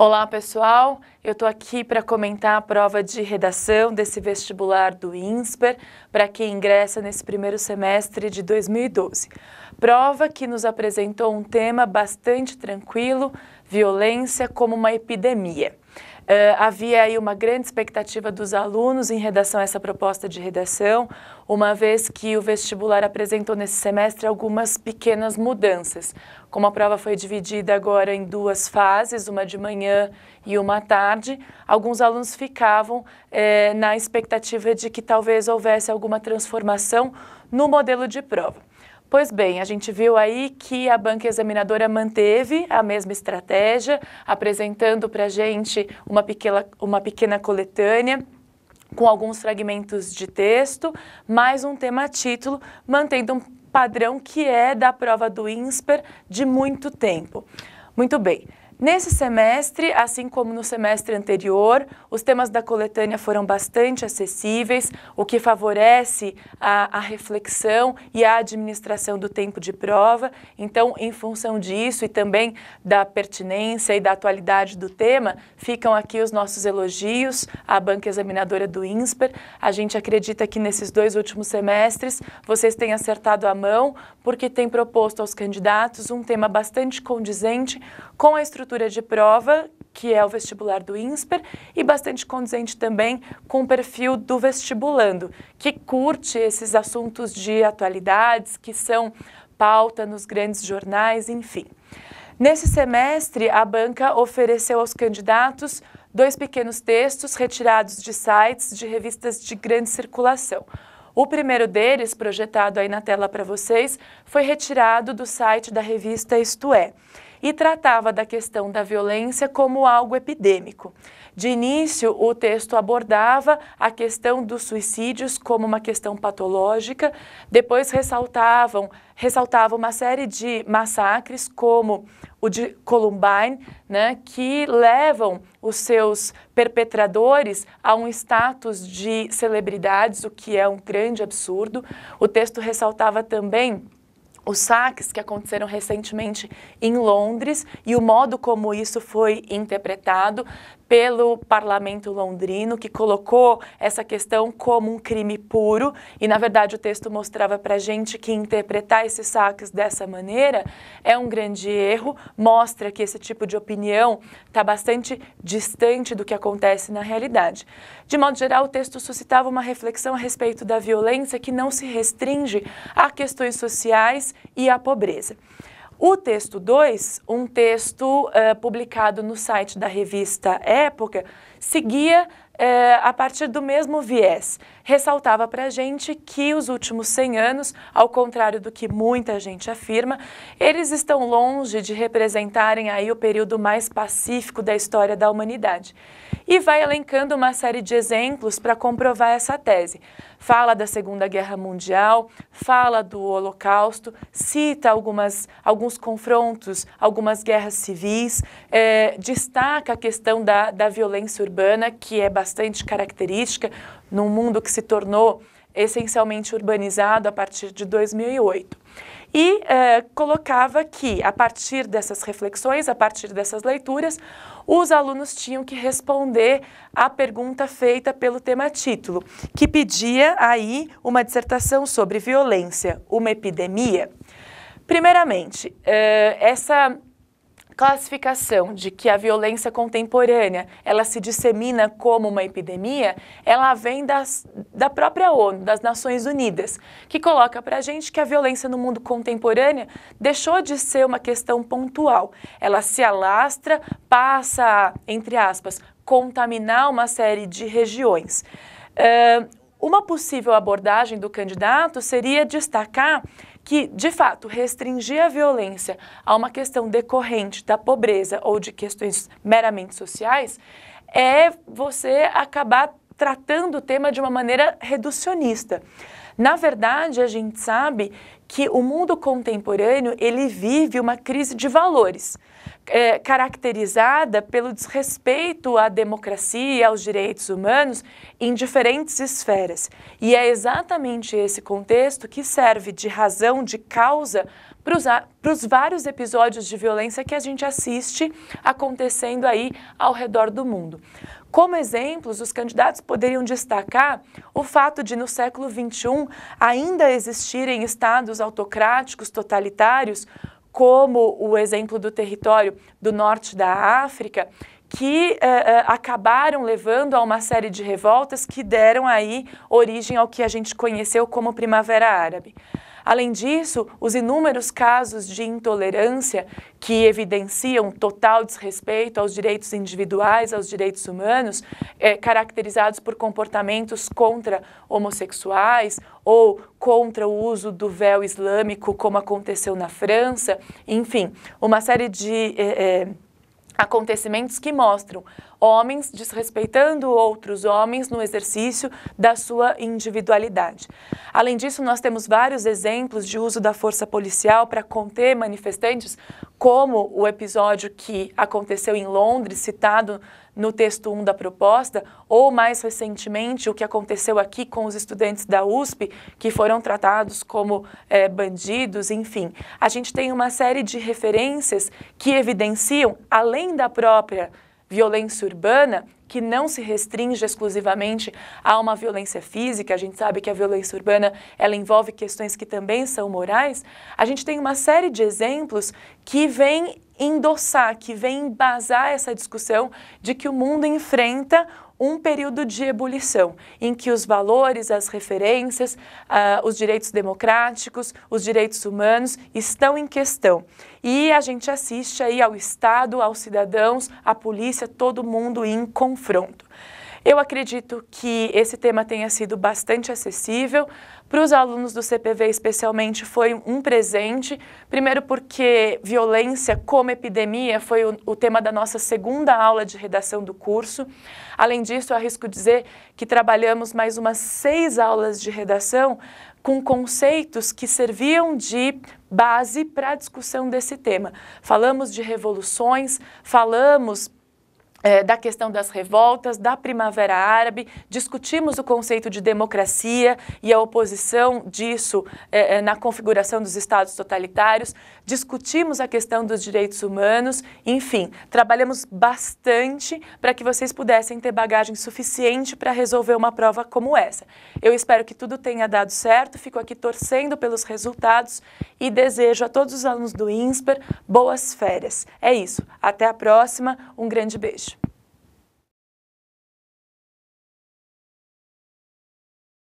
Olá pessoal, eu estou aqui para comentar a prova de redação desse vestibular do INSPER para quem ingressa nesse primeiro semestre de 2012. Prova que nos apresentou um tema bastante tranquilo, violência como uma epidemia. Havia aí uma grande expectativa dos alunos em redação a essa proposta de redação, uma vez que o vestibular apresentou nesse semestre algumas pequenas mudanças. Como a prova foi dividida agora em duas fases, uma de manhã e uma à tarde, alguns alunos ficavam na expectativa de que talvez houvesse alguma transformação no modelo de prova. Pois bem, a gente viu aí que a banca examinadora manteve a mesma estratégia, apresentando para a gente uma pequena coletânea com alguns fragmentos de texto, mais um tema-título, mantendo um padrão que é da prova do INSPER de muito tempo. Muito bem. Nesse semestre, assim como no semestre anterior, os temas da coletânea foram bastante acessíveis, o que favorece a reflexão e a administração do tempo de prova. Então, em função disso e também da pertinência e da atualidade do tema, ficam aqui os nossos elogios à banca examinadora do INSPER. A gente acredita que nesses dois últimos semestres vocês têm acertado a mão, porque têm proposto aos candidatos um tema bastante condizente com a estrutura de prova, que é o vestibular do INSPER, e bastante condizente também com o perfil do vestibulando, que curte esses assuntos de atualidades, que são pauta nos grandes jornais, enfim. Nesse semestre, a banca ofereceu aos candidatos dois pequenos textos retirados de sites de revistas de grande circulação. O primeiro deles, projetado aí na tela para vocês, foi retirado do site da revista Isto É, e tratava da questão da violência como algo epidêmico. De início, o texto abordava a questão dos suicídios como uma questão patológica, depois ressaltava uma série de massacres, como o de Columbine, né, que levam os seus perpetradores a um status de celebridades, o que é um grande absurdo. O texto ressaltava também os saques que aconteceram recentemente em Londres e o modo como isso foi interpretado pelo parlamento londrino, que colocou essa questão como um crime puro, e na verdade o texto mostrava para a gente que interpretar esses saques dessa maneira é um grande erro, mostra que esse tipo de opinião está bastante distante do que acontece na realidade. De modo geral, o texto suscitava uma reflexão a respeito da violência que não se restringe a questões sociais e à pobreza. O texto 2, um texto publicado no site da revista Época, seguia a partir do mesmo viés. Ressaltava para a gente que os últimos 100 anos, ao contrário do que muita gente afirma, eles estão longe de representarem aí o período mais pacífico da história da humanidade. E vai elencando uma série de exemplos para comprovar essa tese. Fala da Segunda Guerra Mundial, fala do Holocausto, cita alguns confrontos, algumas guerras civis, destaca a questão da violência urbana, que é bastante característica num mundo que se tornou essencialmente urbanizado a partir de 2008. E colocava que, a partir dessas reflexões, a partir dessas leituras, os alunos tinham que responder à pergunta feita pelo tema-título, que pedia aí uma dissertação sobre violência, uma epidemia. Primeiramente, essa classificação de que a violência contemporânea ela se dissemina como uma epidemia, ela vem da própria ONU, das Nações Unidas, que coloca para a gente que a violência no mundo contemporâneo deixou de ser uma questão pontual. Ela se alastra, passa a, entre aspas, contaminar uma série de regiões. Uma possível abordagem do candidato seria destacar que, de fato, restringir a violência a uma questão decorrente da pobreza ou de questões meramente sociais é você acabar tratando o tema de uma maneira reducionista. Na verdade, a gente sabe que o mundo contemporâneo ele vive uma crise de valores. caracterizada pelo desrespeito à democracia e aos direitos humanos em diferentes esferas. E é exatamente esse contexto que serve de razão, de causa, para os vários episódios de violência que a gente assiste acontecendo aí ao redor do mundo. Como exemplos, os candidatos poderiam destacar o fato de, no século XXI, ainda existirem estados autocráticos, totalitários, como o exemplo do território do norte da África, que acabaram levando a uma série de revoltas que deram aí origem ao que a gente conheceu como Primavera Árabe. Além disso, os inúmeros casos de intolerância que evidenciam total desrespeito aos direitos individuais, aos direitos humanos, caracterizados por comportamentos contra homossexuais ou contra o uso do véu islâmico, como aconteceu na França, enfim, uma série de acontecimentos que mostram homens desrespeitando outros homens no exercício da sua individualidade. Além disso, nós temos vários exemplos de uso da força policial para conter manifestantes, como o episódio que aconteceu em Londres, citado no texto 1 da proposta, ou mais recentemente o que aconteceu aqui com os estudantes da USP, que foram tratados como bandidos, enfim. A gente tem uma série de referências que evidenciam, além da própria violência urbana, que não se restringe exclusivamente a uma violência física, a gente sabe que a violência urbana ela envolve questões que também são morais, a gente tem uma série de exemplos que vêm endossar, que vêm embasar essa discussão de que o mundo enfrenta um período de ebulição, em que os valores, as referências, os direitos democráticos, os direitos humanos estão em questão. E a gente assiste aí ao Estado, aos cidadãos, à polícia, todo mundo em confronto. Eu acredito que esse tema tenha sido bastante acessível. Para os alunos do CPV, especialmente, foi um presente. Primeiro porque violência como epidemia foi o tema da nossa segunda aula de redação do curso. Além disso, eu arrisco dizer que trabalhamos mais umas 6 aulas de redação com conceitos que serviam de base para a discussão desse tema. Falamos de revoluções, falamos da questão das revoltas, da Primavera Árabe, discutimos o conceito de democracia e a oposição disso na configuração dos estados totalitários, discutimos a questão dos direitos humanos, enfim, trabalhamos bastante para que vocês pudessem ter bagagem suficiente para resolver uma prova como essa. Eu espero que tudo tenha dado certo, fico aqui torcendo pelos resultados e desejo a todos os alunos do INSPER boas férias. É isso, até a próxima, um grande beijo.